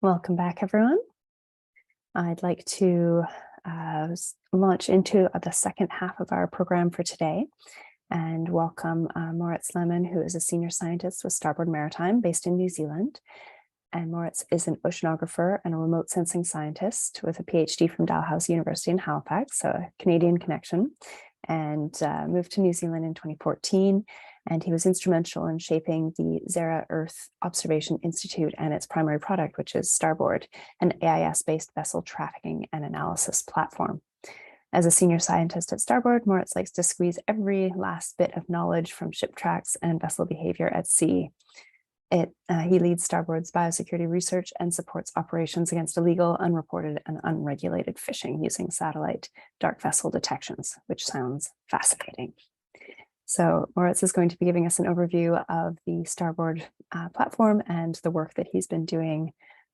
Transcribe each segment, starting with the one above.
Welcome back, everyone. I'd like to launch into the second half of our program for today and welcome Moritz Lehmann, who is a senior scientist with Starboard Maritime based in New Zealand. And Moritz is an oceanographer and a remote sensing scientist with a PhD from Dalhousie University in Halifax, so a Canadian connection, and moved to New Zealand in 2014. And he was instrumental in shaping the Zara Earth Observation Institute and its primary product, which is Starboard, an AIS-based vessel tracking and analysis platform. As a senior scientist at Starboard, Moritz likes to squeeze every last bit of knowledge from ship tracks and vessel behavior at sea. He leads Starboard's biosecurity research and supports operations against illegal, unreported, and unregulated fishing using satellite dark vessel detections, which sounds fascinating. So Moritz is going to be giving us an overview of the Starboard platform and the work that he's been doing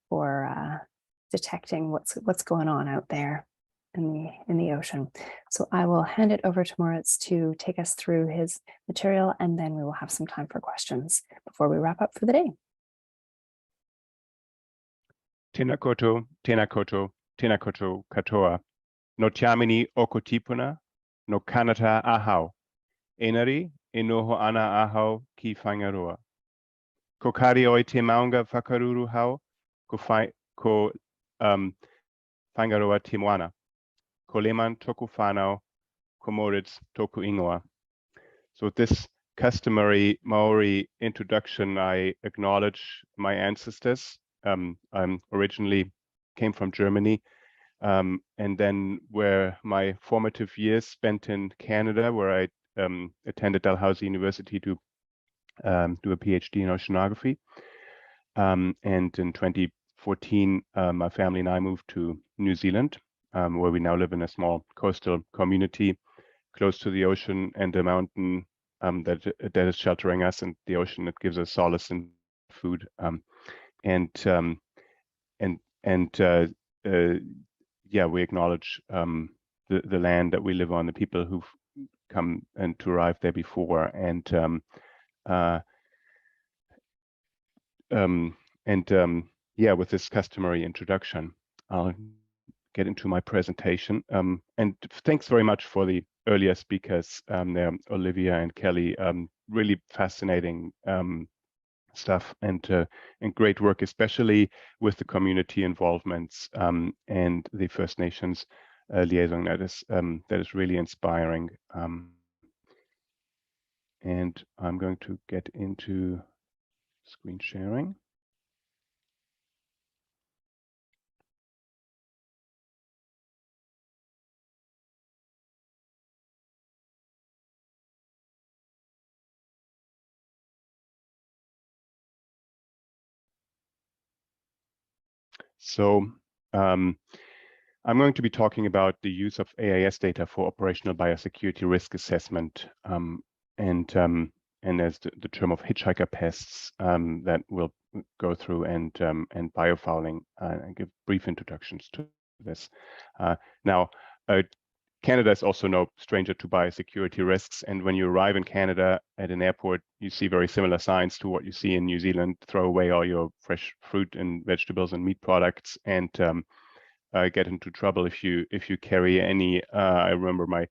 for detecting what's going on out there in the ocean. So I will hand it over to Moritz to take us through his material, and then we will have some time for questions before we wrap up for the day. Tēnā koutou, tēnā koutou, tēnā koutou katoa. No tiamini okotipuna, no kanata ahau. Enari e noho ana ahau ki whangaroa. Ko kari oi te maunga whakaruru hau, ko whangaroa te moana. Ko Lehmann toku whanau, ko Moritz toku ingoa. So with this customary Maori introduction, I acknowledge my ancestors. I'm originally came from Germany, and then where my formative years spent in Canada, where I attended Dalhousie University to do a PhD in oceanography. And in 2014, my family and I moved to New Zealand, where we now live in a small coastal community close to the ocean and a mountain that is sheltering us, and the ocean that gives us solace and food. Yeah, we acknowledge the land that we live on, the people who've come and to arrive there before, and yeah, with this customary introduction, I'll get into my presentation. And thanks very much for the earlier speakers there, Olivia and Kelly. Really fascinating stuff and great work, especially with the community involvements and the First Nations liaison. That is really inspiring. And I'm going to get into screen sharing. So I'm going to be talking about the use of AIS data for operational biosecurity risk assessment, and as the term of Hitchhiker Pests that we'll go through, and biofouling, and give brief introductions to this. Now, Canada is also no stranger to biosecurity risks, and when you arrive in Canada at an airport, you see very similar signs to what you see in New Zealand. Throw away all your fresh fruit and vegetables and meat products, and get into trouble if you carry any. I remember my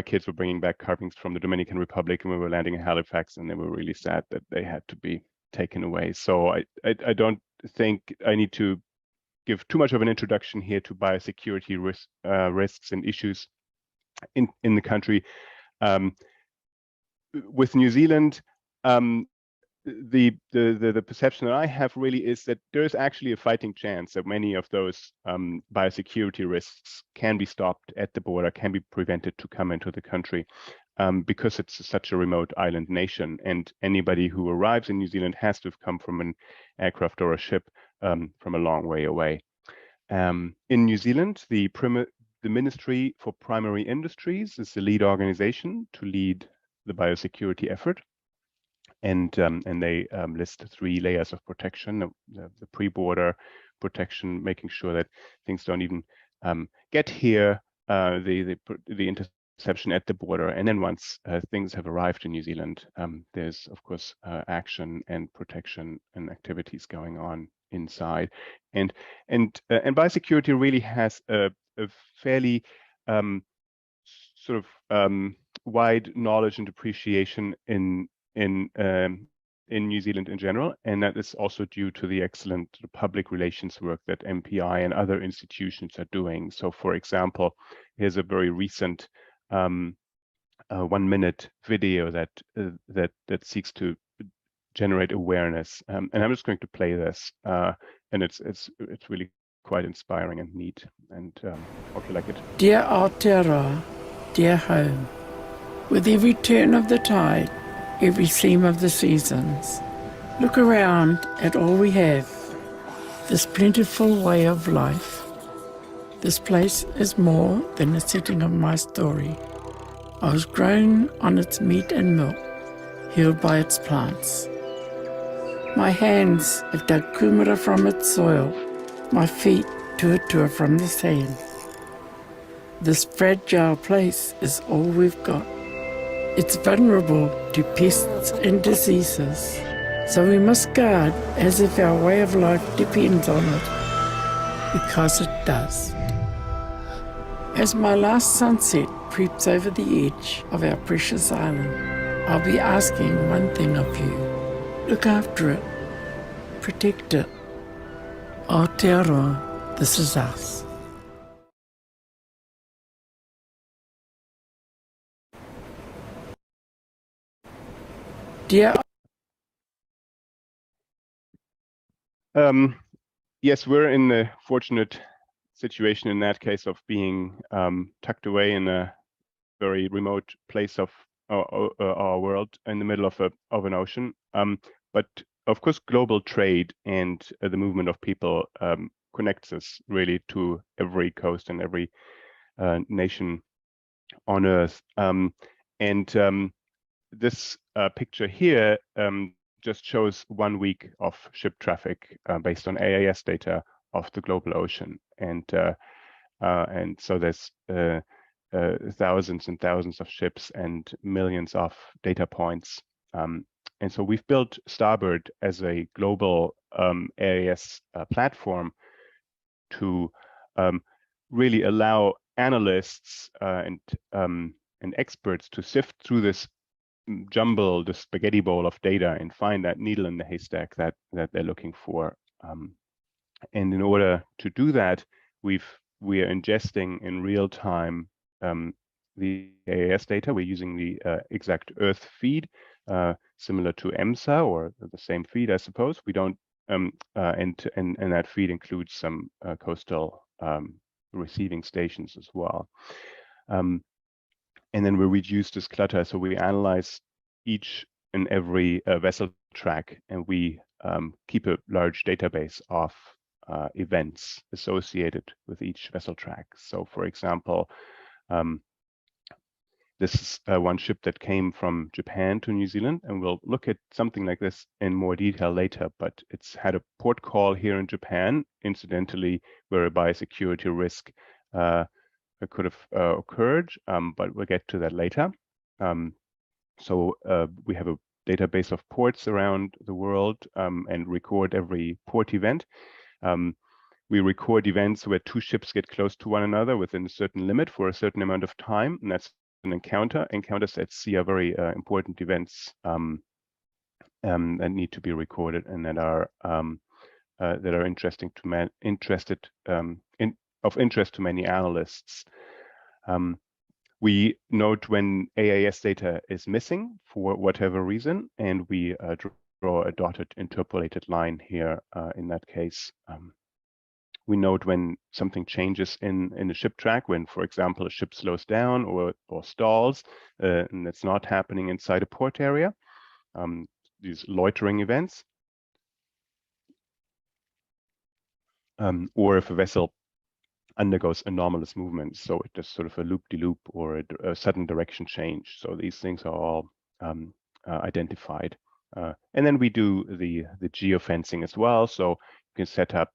kids were bringing back carvings from the Dominican Republic, and we were landing in Halifax, and they were really sad that they had to be taken away. So I don't think I need to give too much of an introduction here to biosecurity risks and issues in the country. With New Zealand, the perception that I have really is that there is actually a fighting chance that many of those biosecurity risks can be stopped at the border, can be prevented to come into the country, because it's such a remote island nation, and anybody who arrives in New Zealand has to have come from an aircraft or a ship from a long way away. In New Zealand, the Ministry for Primary Industries is the lead organization to lead the biosecurity effort. And they list 3 layers of protection: the pre-border protection, making sure that things don't even get here, the reception at the border. And then once things have arrived in New Zealand, there's of course action and protection and activities going on inside. And biosecurity really has a fairly sort of wide knowledge and appreciation in New Zealand in general, and that is also due to the excellent public relations work that MPI and other institutions are doing. So, for example, here's a very recent 1-minute video that seeks to generate awareness, and I'm just going to play this, and it's really quite inspiring and neat, and hope you like it. Dear Aotearoa, dear home, with every turn of the tide, every seam of the seasons, look around at all we have, this plentiful way of life. This place is more than a setting of my story. I was grown on its meat and milk, healed by its plants. My hands have dug kumara from its soil, my feet tuatua from the sand. This fragile place is all we've got. It's vulnerable to pests and diseases, so we must guard as if our way of life depends on it, because it does. As my last sunset creeps over the edge of our precious island, I'll be asking one thing of you. Look after it. Protect it. Aotearoa, this is us. Dear yes, we're in the fortunate situation in that case of being tucked away in a very remote place of our world in the middle of an ocean. But of course, global trade and the movement of people connects us really to every coast and every nation on Earth. This picture here just shows 1 week of ship traffic based on AIS data of the global ocean, and so there's thousands and thousands of ships and millions of data points. And so we've built Starboard as a global AIS platform to really allow analysts and experts to sift through this jumble, the spaghetti bowl of data, and find that needle in the haystack that they're looking for. And in order to do that, we are ingesting in real time the AIS data. We're using the exact Earth feed, similar to EMSA, or the same feed, I suppose. We don't, and that feed includes some coastal receiving stations as well. And then we reduce this clutter. So we analyze each and every vessel track, and we keep a large database of events associated with each vessel track. So, for example, this is one ship that came from Japan to New Zealand, and we'll look at something like this in more detail later, but it's had a port call here in Japan, incidentally, where a biosecurity risk could have occurred, but we'll get to that later. So we have a database of ports around the world and record every port event. We record events where two ships get close to one another within a certain limit for a certain amount of time, and that's an encounter. Encounters at sea are very important events that need to be recorded and that are of interest to many analysts. We note when AIS data is missing for whatever reason, and we draw a dotted interpolated line here in that case. We note when something changes in the ship track, when, for example, a ship slows down or stalls, and it's not happening inside a port area, these loitering events. Or if a vessel undergoes anomalous movement, so it does sort of a loop-de-loop or a sudden direction change. So these things are all identified. And then we do the geofencing as well. So you can set up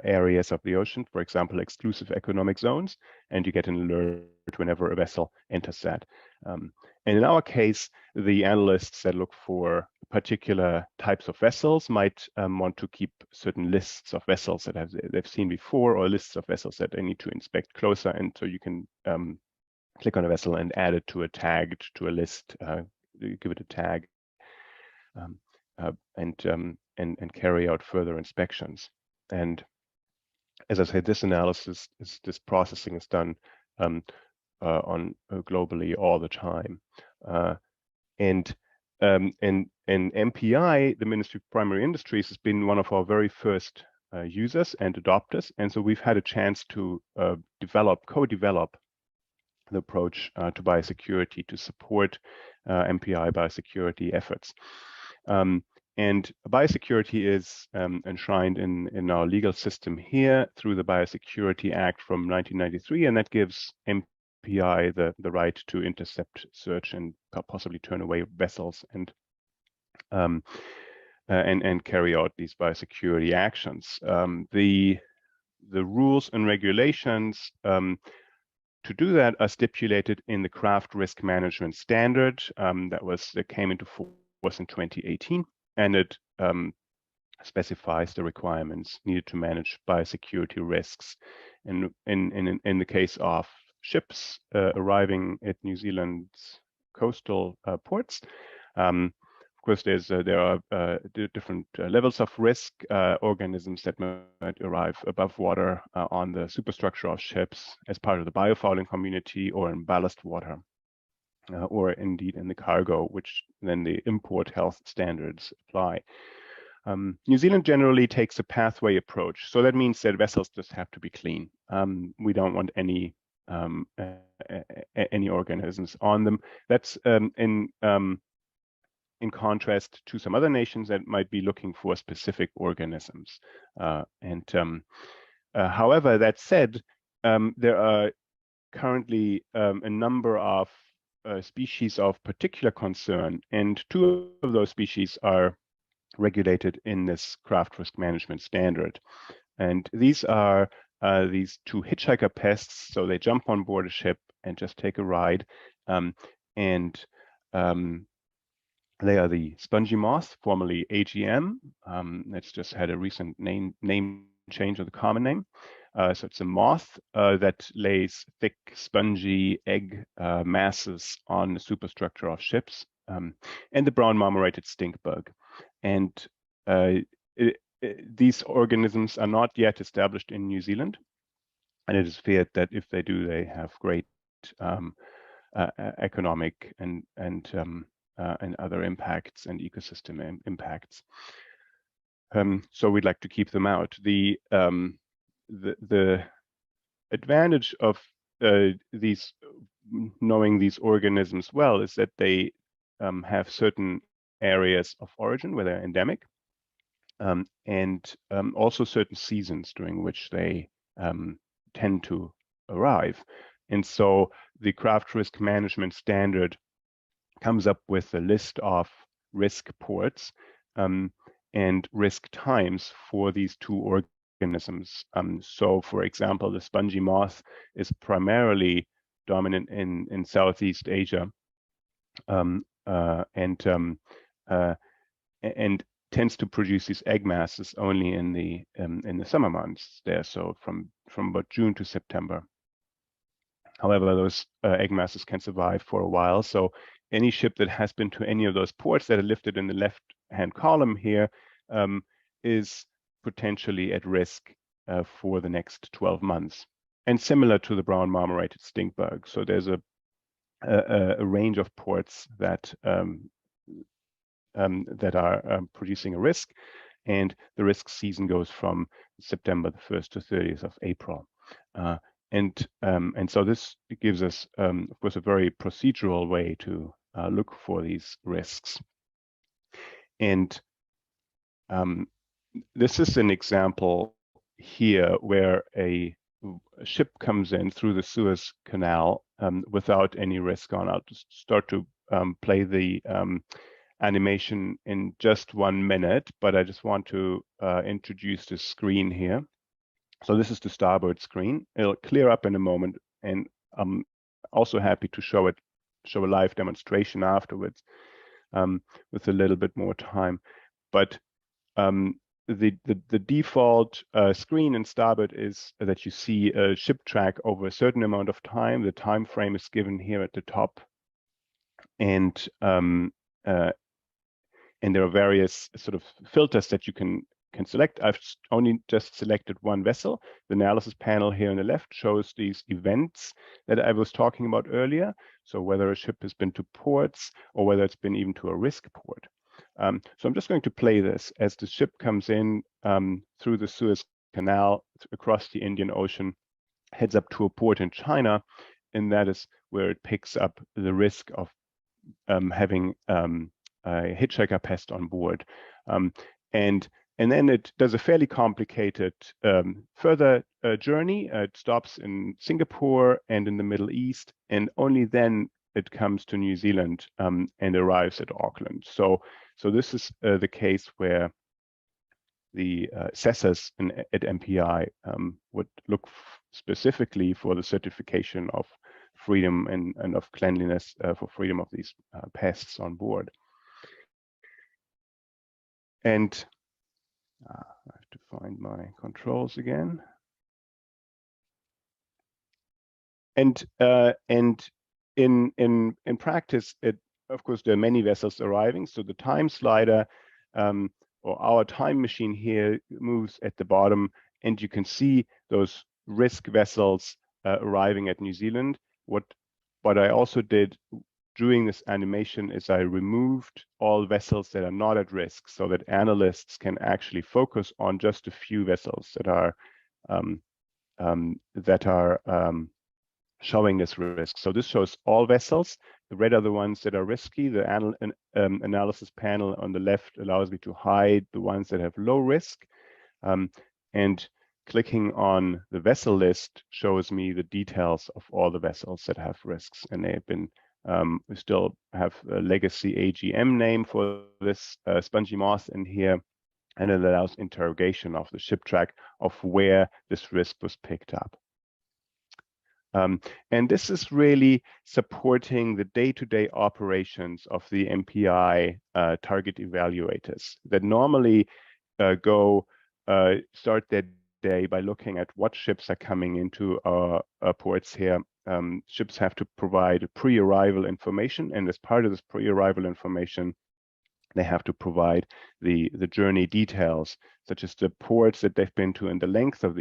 areas of the ocean, for example, exclusive economic zones, and you get an alert whenever a vessel enters that. And in our case, the analysts that look for particular types of vessels might want to keep certain lists of vessels that they've seen before, or lists of vessels that they need to inspect closer. And so you can click on a vessel and add it to a tag, to a list, give it a tag, and carry out further inspections. And as I said, this analysis, this processing is done globally all the time. And MPI, the Ministry of Primary Industries, has been one of our very first users and adopters. And so we've had a chance to co-develop the approach to biosecurity to support MPI biosecurity efforts. And biosecurity is enshrined in our legal system here through the Biosecurity Act from 1993, and that gives MPI the right to intercept, search, and possibly turn away vessels and carry out these biosecurity actions. The rules and regulations to do that are stipulated in the Craft Risk Management Standard that came into force in 2018, and it specifies the requirements needed to manage biosecurity risks. And in the case of ships arriving at New Zealand's coastal ports, of course, there are different levels of risk. Organisms that might arrive above water on the superstructure of ships as part of the biofouling community, or in ballast water, or indeed in the cargo, which then the import health standards apply. New Zealand generally takes a pathway approach. So that means that vessels just have to be clean. We don't want any organisms on them. That's in contrast to some other nations that might be looking for specific organisms. However, that said, there are currently a number of species of particular concern, and two of those species are regulated in this Craft Risk Management Standard. And these are these two hitchhiker pests. So they jump on board a ship and just take a ride. They are the spongy moth, formerly AGM. That's just had a recent name change of the common name. So it's a moth that lays thick, spongy egg masses on the superstructure of ships, and the brown marmorated stink bug. And these organisms are not yet established in New Zealand, and it is feared that if they do, they have great economic and other impacts and ecosystem impacts. So we'd like to keep them out. The advantage of knowing these organisms well is that they have certain areas of origin where they're endemic, and also certain seasons during which they tend to arrive. And so the Craft Risk Management Standard comes up with a list of risk ports and risk times for these two organisms. So, for example, the spongy moth is primarily dominant in Southeast Asia, and tends to produce these egg masses only in the summer months there. So from about June to September. However, those egg masses can survive for a while. So any ship that has been to any of those ports that are listed in the left-hand column here is potentially at risk for the next 12 months. And similar to the brown marmorated stink bug. So there's a range of ports that are producing a risk, and the risk season goes from September the 1st to 30th of April. And so this gives us, of course, a very procedural way to look for these risks. And this is an example here where a ship comes in through the Suez Canal without any risk on. I'll just start to play the animation in just 1 minute, but I just want to introduce the screen here. So this is the starboard screen. It'll clear up in a moment, and I'm also happy to show a live demonstration afterwards with a little bit more time. But the default screen in Starboard is that you see a ship track over a certain amount of time. The time frame is given here at the top, and there are various sort of filters that you can select. I've only just selected one vessel. The analysis panel here on the left shows these events that I was talking about earlier. So whether a ship has been to ports or whether it's been even to a risk port. So I'm just going to play this as the ship comes in through the Suez Canal across the Indian Ocean, heads up to a port in China, and that is where it picks up the risk of having a hitchhiker pest on board. And then it does a fairly complicated further journey. It stops in Singapore and in the Middle East, and only then it comes to New Zealand and arrives at Auckland. So this is the case where the assessors at MPI would look specifically for the certification of freedom and of cleanliness for freedom of these pests on board. And I have to find my controls again. And in practice, of course, there are many vessels arriving. So the time slider or our time machine here moves at the bottom, and you can see those risk vessels arriving at New Zealand. What I also did during this animation is I removed all vessels that are not at risk, so that analysts can actually focus on just a few vessels that are showing this risk. So this shows all vessels. The red are the ones that are risky. The analysis panel on the left allows me to hide the ones that have low risk. And clicking on the vessel list shows me the details of all the vessels that have risks, and they have been we still have a legacy AGM name for this spongy moth in here, and it allows interrogation of the ship track of where this risk was picked up. And this is really supporting the day-to-day operations of the MPI target evaluators that normally start their day by looking at what ships are coming into our ports here. Ships have to provide pre-arrival information, and as part of this pre-arrival information, they have to provide the journey details, such as the ports that they've been to and the length of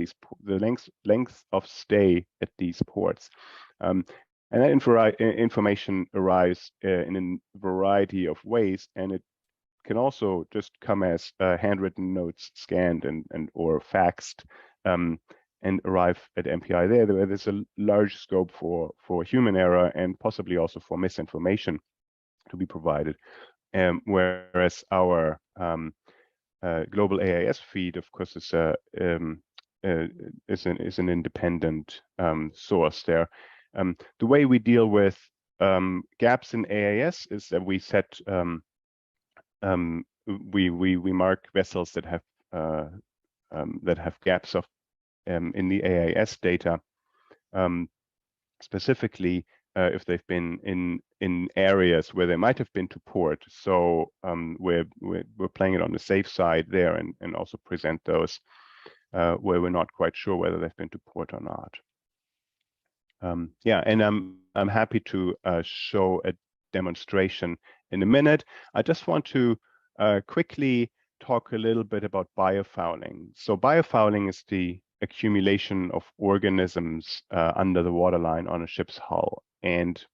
length of stay at these ports. And that information arrives in a variety of ways, and it can also just come as handwritten notes, scanned or faxed, and arrive at MPI there, where there's a large scope for human error and possibly also for misinformation to be provided. Whereas our global AIS feed, of course, is an independent source there. The way we deal with gaps in AIS is that we set we mark vessels that have gaps of in the AIS data, specifically if they've been in areas where they might have been to port. So we're playing it on the safe side there, and also present those where we're not quite sure whether they've been to port or not. Yeah, and I'm happy to show a demonstration in a minute. I just want to quickly talk a little bit about biofouling. So biofouling is the accumulation of organisms under the waterline on a ship's hull, and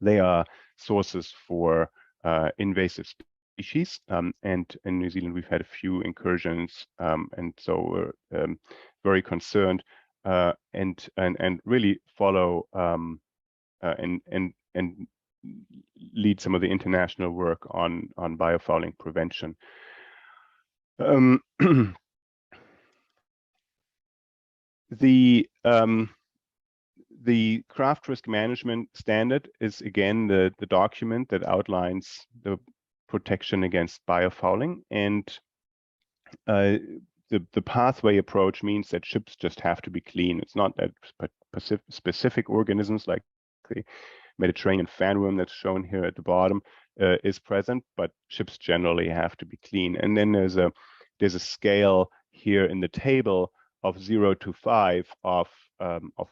they are sources for invasive species. And in New Zealand, we've had a few incursions, and so we're very concerned and really follow and lead some of the international work on biofouling prevention. The craft risk management standard is again the document that outlines the protection against biofouling. And the pathway approach means that ships just have to be clean. It's not that specific organisms like the Mediterranean fanworm that's shown here at the bottom is present, but ships generally have to be clean. And then there's a scale here in the table of 0 to 5 of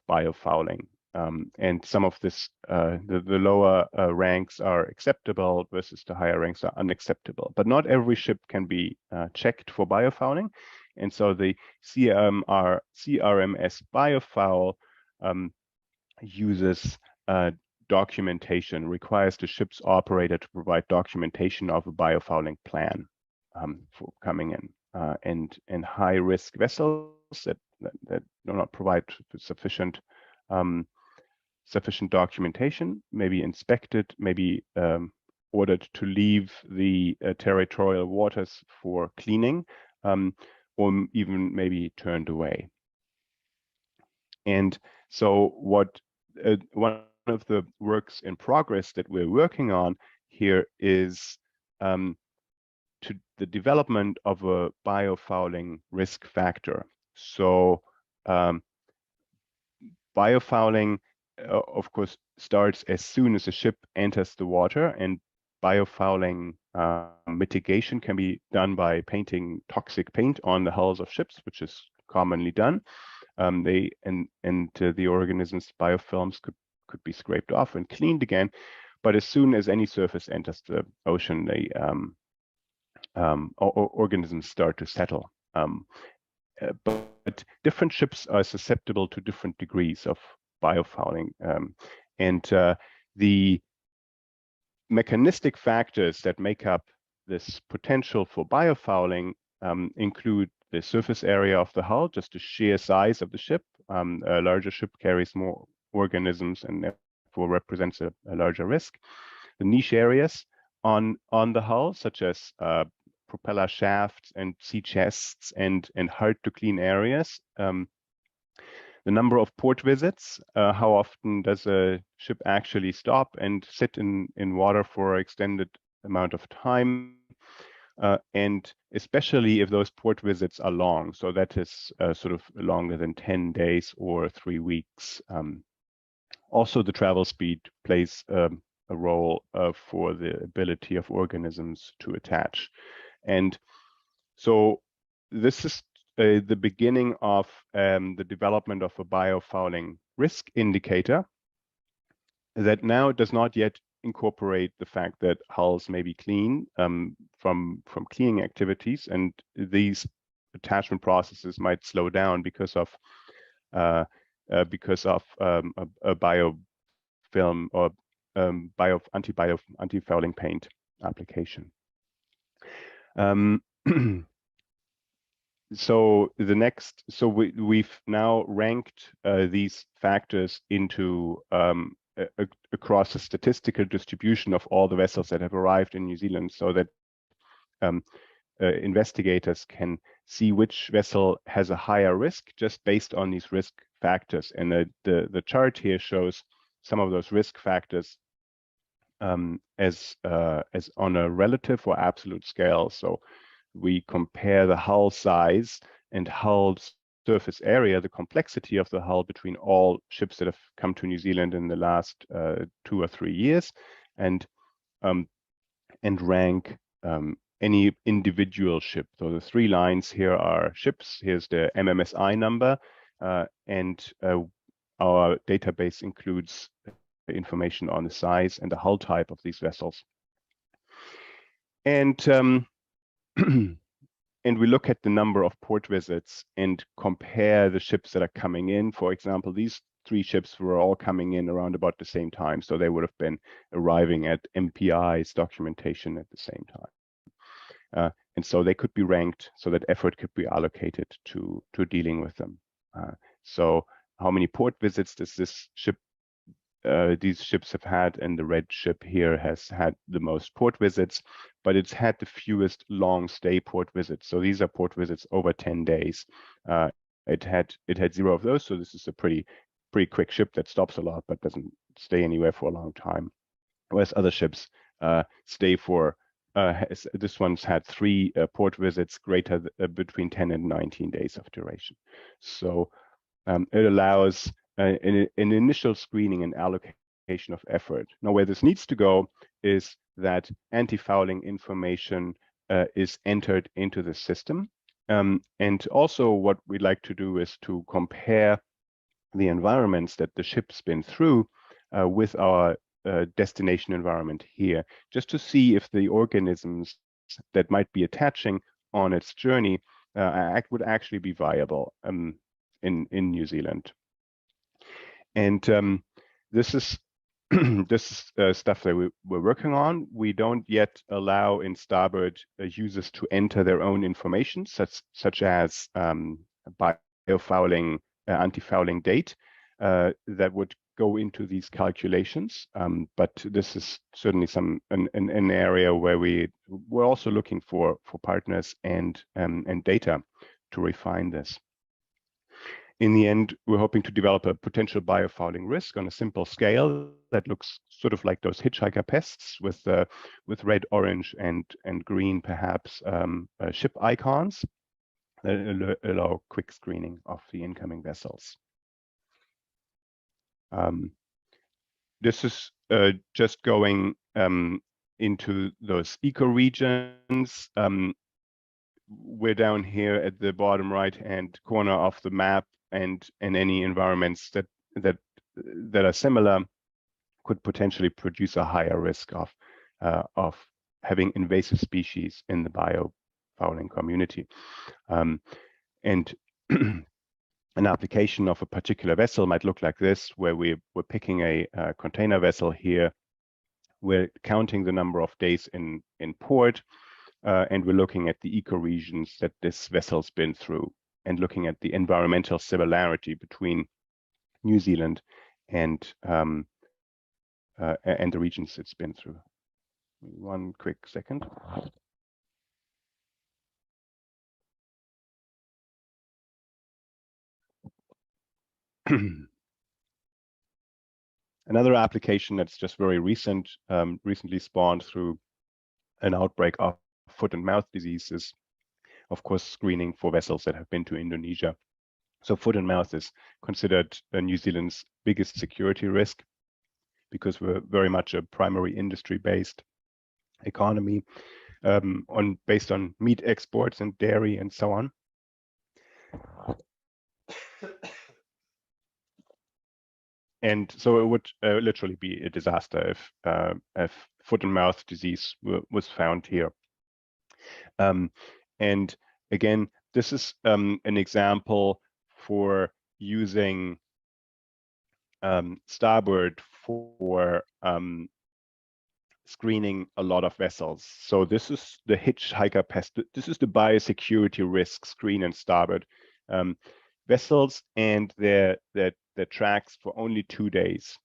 biofouling. And some of this, the lower ranks are acceptable versus the higher ranks are unacceptable. But not every ship can be checked for biofouling. And so the CRMS biofoul uses documentation, requires the ship's operator to provide documentation of a biofouling plan for coming in. And high-risk vessels that do not provide sufficient documentation may be inspected, may be ordered to leave the territorial waters for cleaning, or even maybe turned away. And so what one of the works in progress that we're working on here is the development of a biofouling risk factor. So biofouling, of course, starts as soon as a ship enters the water, and biofouling mitigation can be done by painting toxic paint on the hulls of ships, which is commonly done. The organisms' biofilms could be scraped off and cleaned again, but as soon as any surface enters the ocean, the organisms start to settle. But different ships are susceptible to different degrees of biofouling, and the mechanistic factors that make up this potential for biofouling include the surface area of the hull, just the sheer size of the ship. A larger ship carries more organisms and therefore represents a larger risk. The niche areas on the hull, such as propeller shafts and sea chests and hard to clean areas. The number of port visits, how often does a ship actually stop and sit in water for an extended amount of time, and especially if those port visits are long, so that is sort of longer than 10 days or 3 weeks. Also, the travel speed plays a role for the ability of organisms to attach. And so this is the beginning of the development of a biofouling risk indicator that now does not yet incorporate the fact that hulls may be clean from cleaning activities, and these attachment processes might slow down because of a biofilm or anti-fouling paint application. So we've now ranked these factors into across a statistical distribution of all the vessels that have arrived in New Zealand, so that investigators can see which vessel has a higher risk just based on these risk factors. And the chart here shows some of those risk factors as on a relative or absolute scale. So we compare the hull size and hull surface area, the complexity of the hull between all ships that have come to New Zealand in the last 2 or 3 years, and rank any individual ship. So the 3 lines here are ships. Here's the MMSI number, and our database includes the information on the size and the hull type of these vessels. And and we look at the number of port visits and compare the ships that are coming in. For example, these 3 ships were all coming in around about the same time, so they would have been arriving at MPI's documentation at the same time. And so they could be ranked so that effort could be allocated to dealing with them. So how many port visits does this ship these ships have had? And the red ship here has had the most port visits, but it's had the fewest long stay port visits. So these are port visits over 10 days. It had 0 of those. So this is a pretty quick ship that stops a lot, but doesn't stay anywhere for a long time. Whereas other ships stay for this one's had 3 port visits greater between 10 and 19 days of duration. So it allows an initial screening and allocation of effort. Now, where this needs to go is that anti-fouling information is entered into the system. And also what we'd like to do is to compare the environments that the ship's been through with our destination environment here, just to see if the organisms that might be attaching on its journey would actually be viable in New Zealand. And this is this is stuff that we're working on. We don't yet allow in Starboard users to enter their own information, such as biofouling, anti-fouling date that would go into these calculations. But this is certainly an area where we're also looking for partners and data to refine this. In the end, we're hoping to develop a potential biofouling risk on a simple scale that looks sort of like those hitchhiker pests with red, orange, and green, perhaps, ship icons that allow quick screening of the incoming vessels. This is just going into those ecoregions. We're down here at the bottom right-hand corner of the map, and any environments that are similar could potentially produce a higher risk of having invasive species in the biofouling community. And an application of a particular vessel might look like this, where we're picking a container vessel here. We're counting the number of days in port, and we're looking at the ecoregions that this vessel's been through, and looking at the environmental similarity between New Zealand and the regions it's been through. One quick second. Another application that's just very recent, recently spawned through an outbreak of foot and mouth diseases, of course, screening for vessels that have been to Indonesia. So foot and mouth is considered New Zealand's biggest security risk, because we're very much a primary industry-based economy, based on meat exports and dairy and so on. And so it would literally be a disaster if foot and mouth disease was found here. And again, this is an example for using Starboard for screening a lot of vessels. So this is the Hitchhiker Pest. This is the biosecurity risk screen in Starboard. Vessels and their tracks for only 2 days.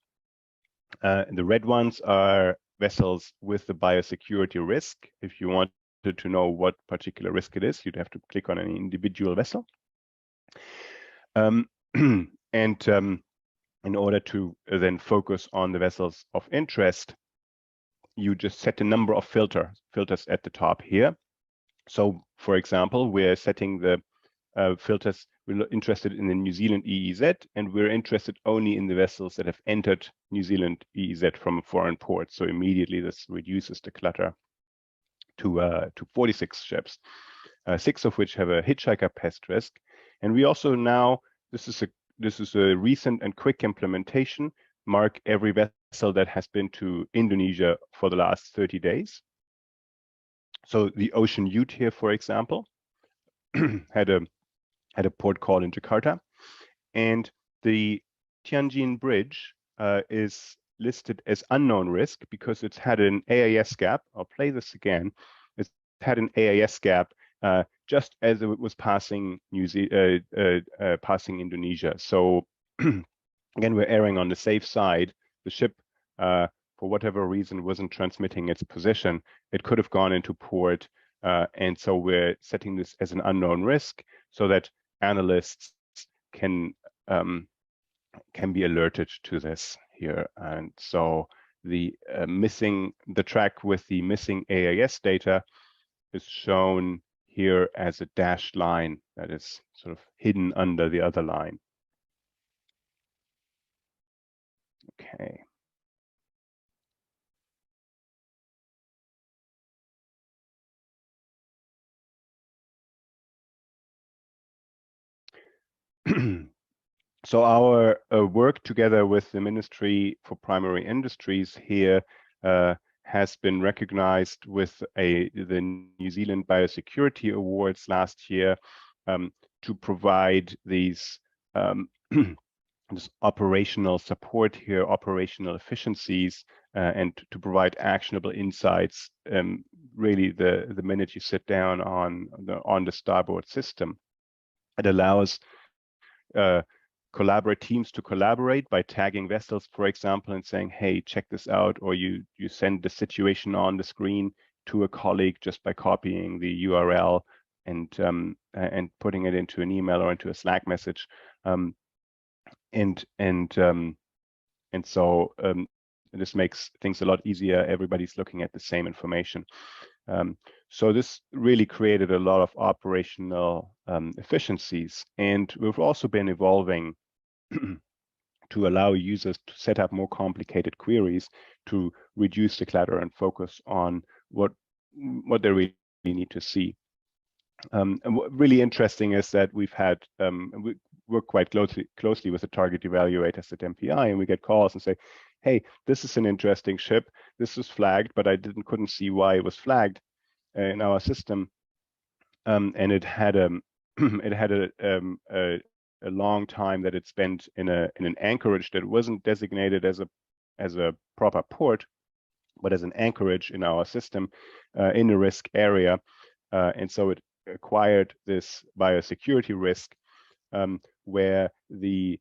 And the red ones are vessels with the biosecurity risk. If you wanted to know what particular risk it is, you'd have to click on an individual vessel. And in order to then focus on the vessels of interest, you just set a number of filters at the top here. So, for example, we're setting the filters. We're interested in the New Zealand EEZ, and we're interested only in the vessels that have entered New Zealand EEZ from a foreign port. So immediately this reduces the clutter to 46 ships, 6 of which have a hitchhiker pest risk. And we also now, this is a recent and quick implementation, mark every vessel that has been to Indonesia for the last 30 days. So the Ocean Ute here, for example, had a port call in Jakarta, and the Tianjin Bridge is listed as unknown risk because it's had an AIS gap. I'll play this again. It's had an AIS gap just as it was passing passing Indonesia. So again, we're erring on the safe side. The ship, for whatever reason, wasn't transmitting its position. It could have gone into port, and so we're setting this as an unknown risk so that analysts can be alerted to this here. And so the track with the missing AIS data is shown here as a dashed line that is sort of hidden under the other line. Okay. So our work together with the Ministry for Primary Industries here has been recognized with the New Zealand Biosecurity Awards last year to provide these this operational support here, operational efficiencies, and to provide actionable insights. Really, the minute you sit down on the Starboard system, it allows teams to collaborate by tagging vessels, for example, and saying, hey, check this out, or you send the situation on the screen to a colleague just by copying the URL and putting it into an email or into a Slack message. And so this makes things a lot easier. Everybody's looking at the same information. So this really created a lot of operational efficiencies. And we've also been evolving to allow users to set up more complicated queries to reduce the clutter and focus on what they really need to see. And what really interesting is that we've had, we work quite closely with the target evaluators at MPI, and we get calls and say, hey, this is an interesting ship. This is flagged, but I couldn't see why it was flagged in our system. And it had a long time that it spent in an anchorage that wasn't designated as a proper port, but as an anchorage in our system in a risk area. And so it acquired this biosecurity risk where the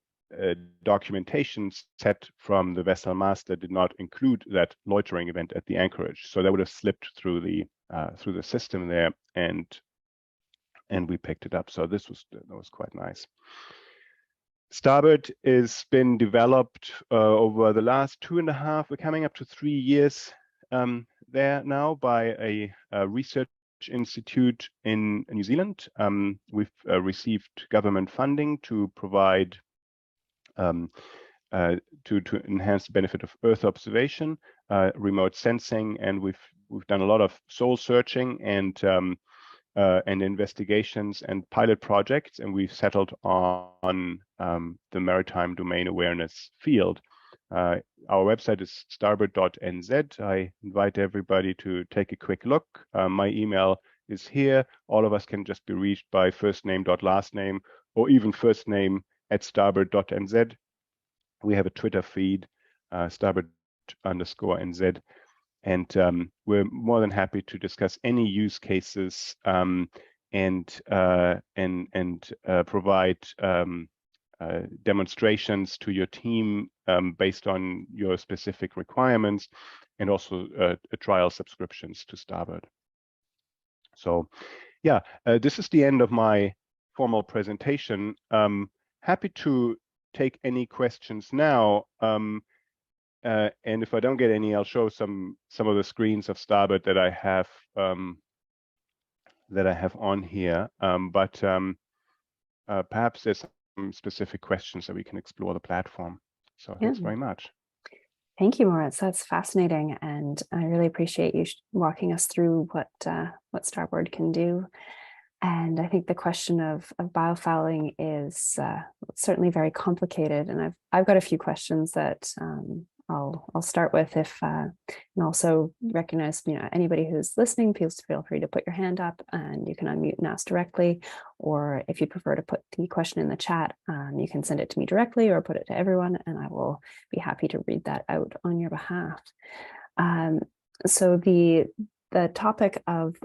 documentation set from the vessel master did not include that loitering event at the anchorage. So that would have slipped through the system there, and we picked it up. So that was quite nice. Starboard has been developed over the last 2.5, we're coming up to 3 years there now by a research institute in New Zealand. We've received government funding to provide to enhance the benefit of Earth observation, remote sensing, and we've done a lot of soul searching and investigations and pilot projects, and we've settled on the maritime domain awareness field. Our website is starboard.nz. I invite everybody to take a quick look. My email is here. All of us can just be reached by first name last name, or even first name @starboard.nz. We have a Twitter feed, starboard_nz. And we're more than happy to discuss any use cases and provide demonstrations to your team based on your specific requirements, and also trial subscriptions to Starboard. So yeah, this is the end of my formal presentation. Happy to take any questions now. And if I don't get any, I'll show some of the screens of Starboard that I have on here. But perhaps there's some specific questions that we can explore the platform. So thanks very much. Thank you, Moritz. That's fascinating, and I really appreciate you walking us through what Starboard can do. And I think the question of biofouling is certainly very complicated, and I've got a few questions that I'll start with, and also recognize, anybody who's listening, feel free to put your hand up and you can unmute and ask directly, or if you prefer to put the question in the chat, you can send it to me directly or put it to everyone, and I will be happy to read that out on your behalf. So the topic of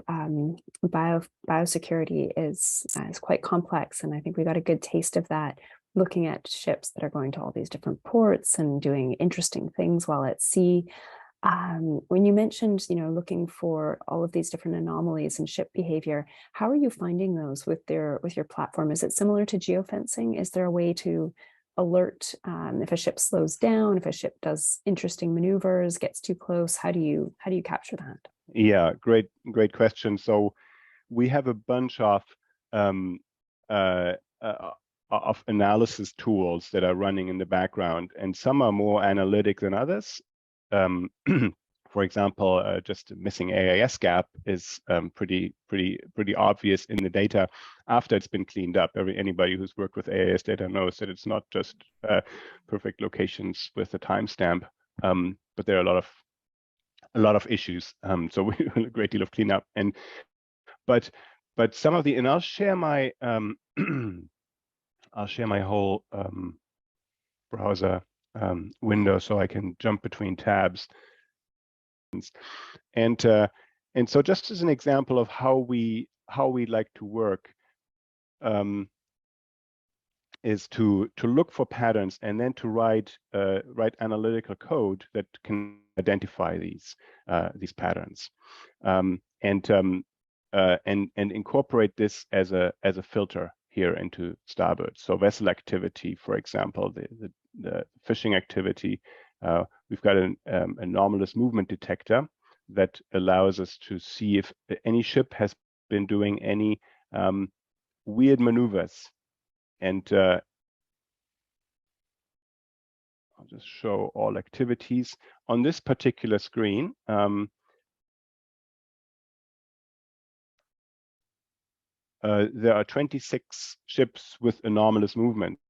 biosecurity is quite complex, and I think we got a good taste of that looking at ships that are going to all these different ports and doing interesting things while at sea. When you mentioned, looking for all of these different anomalies in ship behavior, how are you finding those with your platform? Is it similar to geofencing? Is there a way to alert if a ship slows down, if a ship does interesting maneuvers, gets too close? How do you capture that? Yeah, great question. So we have a bunch of analysis tools that are running in the background, and some are more analytic than others. For example, just a missing AIS gap is pretty obvious in the data after it's been cleaned up. Anybody who's worked with AIS data knows that it's not just perfect locations with a timestamp, but there are a lot of issues. So we do a great deal of cleanup, but some of the, and I'll share my I'll share my whole browser window so I can jump between tabs. And so just as an example of how we like to work, is to look for patterns and then to write analytical code that can identify these patterns, and incorporate this as a filter here into Starboard. So vessel activity, for example, the fishing activity. We've got an anomalous movement detector that allows us to see if any ship has been doing any weird maneuvers. And I'll just show all activities on this particular screen. There are 26 ships with anomalous movements,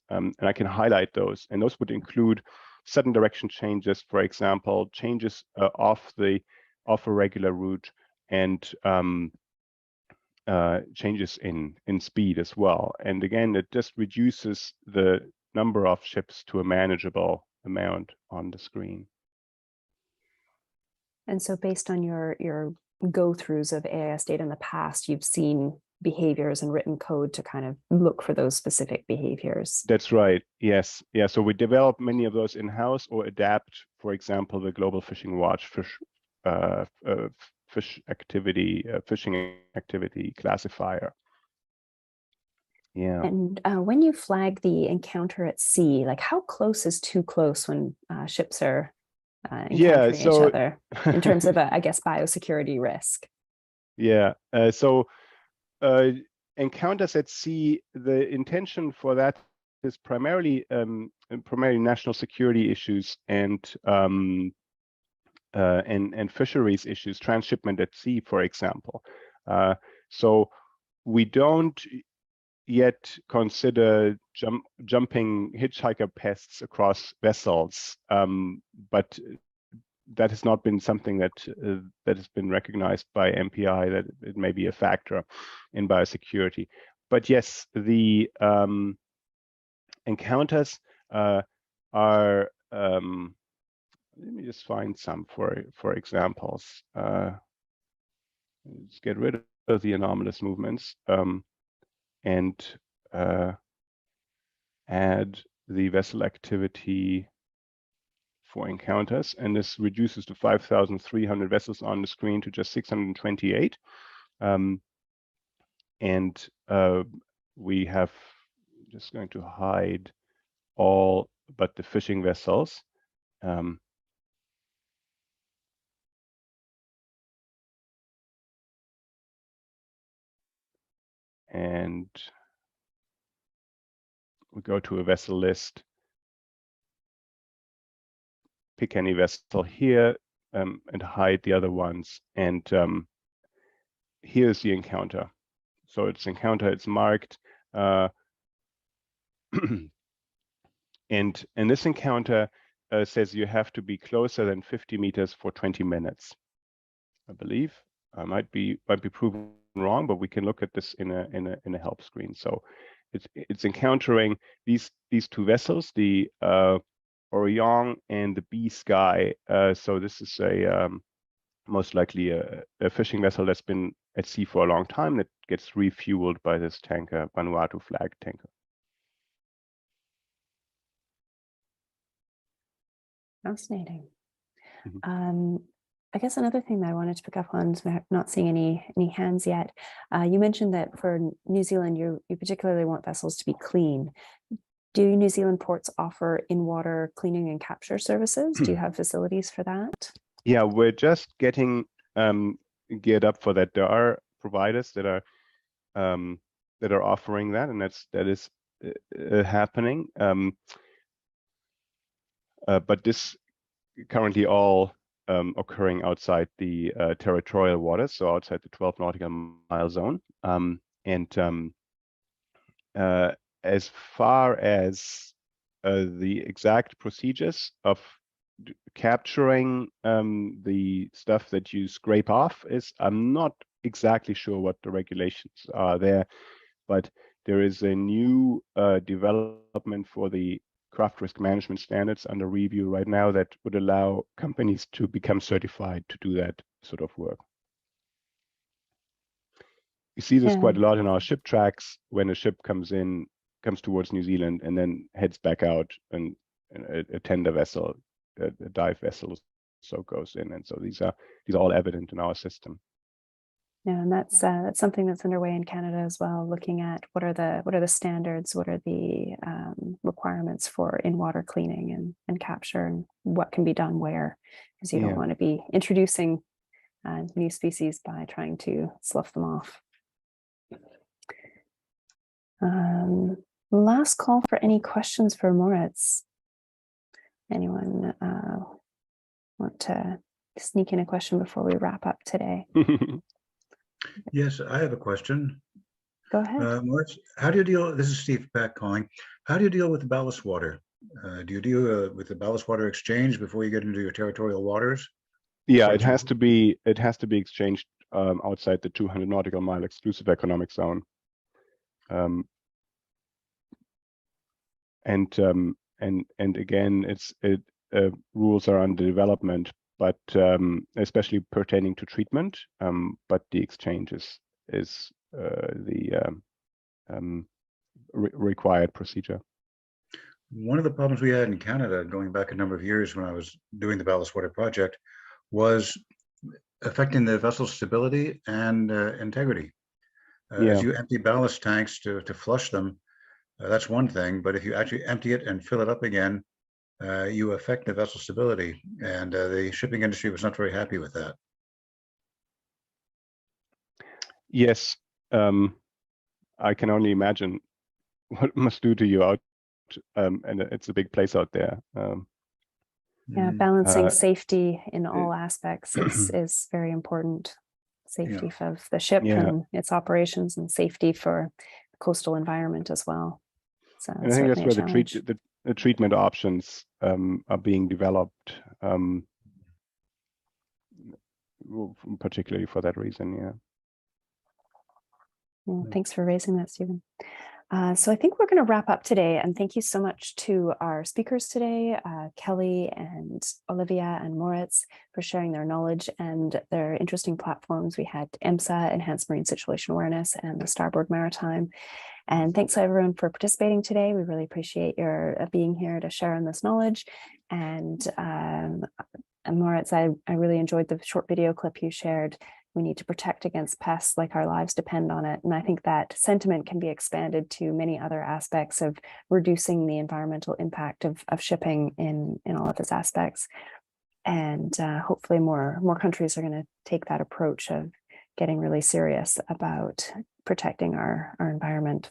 and I can highlight those. And those would include sudden direction changes, for example, changes off a regular route, and changes in speed as well. And again, it just reduces the number of ships to a manageable amount on the screen. And so based on your go-throughs of AIS data in the past, you've seen behaviors and written code to kind of look for those specific behaviors. That's right. Yes. Yeah. So we develop many of those in-house or adapt, for example, the Global Fishing Watch fishing activity classifier. Yeah. And when you flag the encounter at sea, like how close is too close when ships are encountering each other in terms of, I guess, biosecurity risk? Yeah. Encounters at sea, the intention for that is primarily national security issues and fisheries issues, transshipment at sea, for example. So we don't yet consider jumping hitchhiker pests across vessels, but that has not been something that has been recognized by MPI, that it may be a factor in biosecurity. But yes, the encounters are. Let me just find some for examples. Let's get rid of the anomalous movements and add the vessel activity for encounters, and this reduces to 5,300 vessels on the screen to just 628. And we have just going to hide all but the fishing vessels. And we go to a vessel list, pick any vessel here, and hide the other ones. And here's the encounter. So it's marked. And this encounter says you have to be closer than 50 meters for 20 minutes. I believe I might be proven wrong, but we can look at this in a help screen. So it's encountering these two vessels, the Orion and the B Sky. So this is most likely a fishing vessel that's been at sea for a long time that gets refueled by this tanker, Vanuatu flag tanker. Fascinating. I guess another thing that I wanted to pick up on, so I'm not seeing any hands yet. You mentioned that for New Zealand, you particularly want vessels to be clean. Do New Zealand ports offer in-water cleaning and capture services? Do you have facilities for that? Yeah, we're just getting geared up for that. There are providers that are offering that, and that is happening. But this currently all occurring outside the territorial waters, so outside the 12 nautical mile zone. As far as the exact procedures of capturing the stuff that you scrape off I'm not exactly sure what the regulations are there, but there is a new development for the craft risk management standards under review right now that would allow companies to become certified to do that sort of work. You see this quite a lot in our ship tracks when a ship comes towards New Zealand and then heads back out, and a tender vessel, a dive vessel, so goes in, and so these are all evident in our system. Yeah, and that's something that's underway in Canada as well. Looking at what are the standards, what are the requirements for in-water cleaning and capture, and what can be done where, because you don't want to be introducing new species by trying to slough them off. Last call for any questions for Moritz. Anyone want to sneak in a question before we wrap up today? Yes, I have a question. Go ahead. Moritz, how do you deal, this is Steve Peck calling, how do you deal with the ballast water? Do you deal with the ballast water exchange before you get into your territorial waters? Yeah, it has to be exchanged outside the 200 nautical mile exclusive economic zone. And again, rules are under development, but especially pertaining to treatment. But the exchange is the required procedure. One of the problems we had in Canada, going back a number of years when I was doing the ballast water project, was affecting the vessel's stability and integrity. As you empty ballast tanks to flush them, that's one thing, but if you actually empty it and fill it up again, you affect the vessel stability, and the shipping industry was not very happy with that. Yes, I can only imagine what it must do to you out, and it's a big place out there. Yeah, balancing safety in all aspects is very important. Safety of the ship and its operations, and safety for the coastal environment as well. So and I think that's where the treatment options are being developed, particularly for that reason. Yeah. Well, thanks for raising that, Stephen. So I think we're going to wrap up today, and thank you so much to our speakers today, Kelly and Olivia and Moritz, for sharing their knowledge and their interesting platforms. We had EMSA, Enhanced Marine Situation Awareness, and the Starboard Maritime. And thanks everyone for participating today. We really appreciate your being here to share in this knowledge. And Moritz, I really enjoyed the short video clip you shared. We need to protect against pests like our lives depend on it. And I think that sentiment can be expanded to many other aspects of reducing the environmental impact of shipping in all of its aspects. And hopefully more countries are going to take that approach of getting really serious about protecting our environment.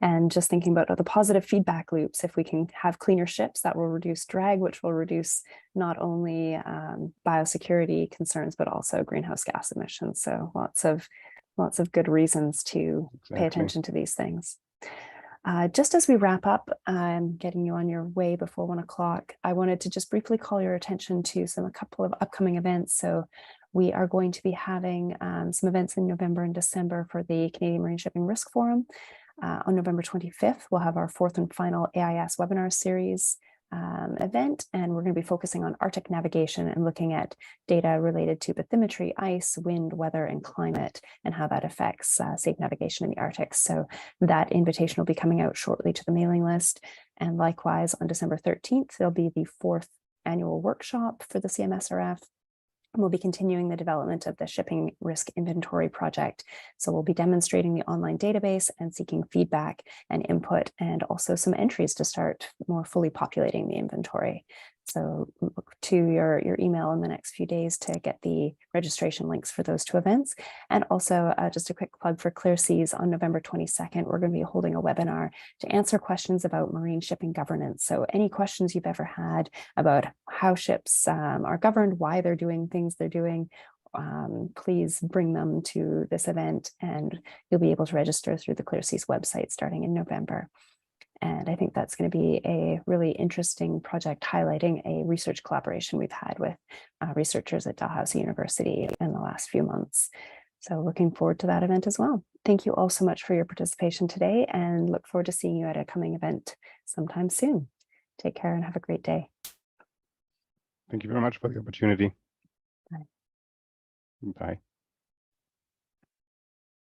And just thinking about the positive feedback loops, if we can have cleaner ships, that will reduce drag, which will reduce not only biosecurity concerns, but also greenhouse gas emissions. So lots of good reasons to pay attention to these things. Just as we wrap up, I'm getting you on your way before 1 o'clock. I wanted to just briefly call your attention to a couple of upcoming events. So we are going to be having some events in November and December for the Canadian Marine Shipping Risk Forum. On November 25th, we'll have our 4th and final AIS webinar series event, and we're going to be focusing on Arctic navigation and looking at data related to bathymetry, ice, wind, weather, and climate, and how that affects safe navigation in the Arctic. So that invitation will be coming out shortly to the mailing list. And likewise, on December 13th, there'll be the 4th annual workshop for the CMSRF. We'll be continuing the development of the shipping risk inventory project. So we'll be demonstrating the online database and seeking feedback and input, and also some entries to start more fully populating the inventory. So look to your email in the next few days to get the registration links for those two events. And also just a quick plug for Clear Seas on November 22nd, we're going to be holding a webinar to answer questions about marine shipping governance. So any questions you've ever had about how ships are governed, why they're doing things they're doing, please bring them to this event, and you'll be able to register through the Clear Seas website starting in November. And I think that's going to be a really interesting project highlighting a research collaboration we've had with researchers at Dalhousie University in the last few months. So looking forward to that event as well. Thank you all so much for your participation today, and look forward to seeing you at a coming event sometime soon. Take care and have a great day. Thank you very much for the opportunity. Bye. Bye.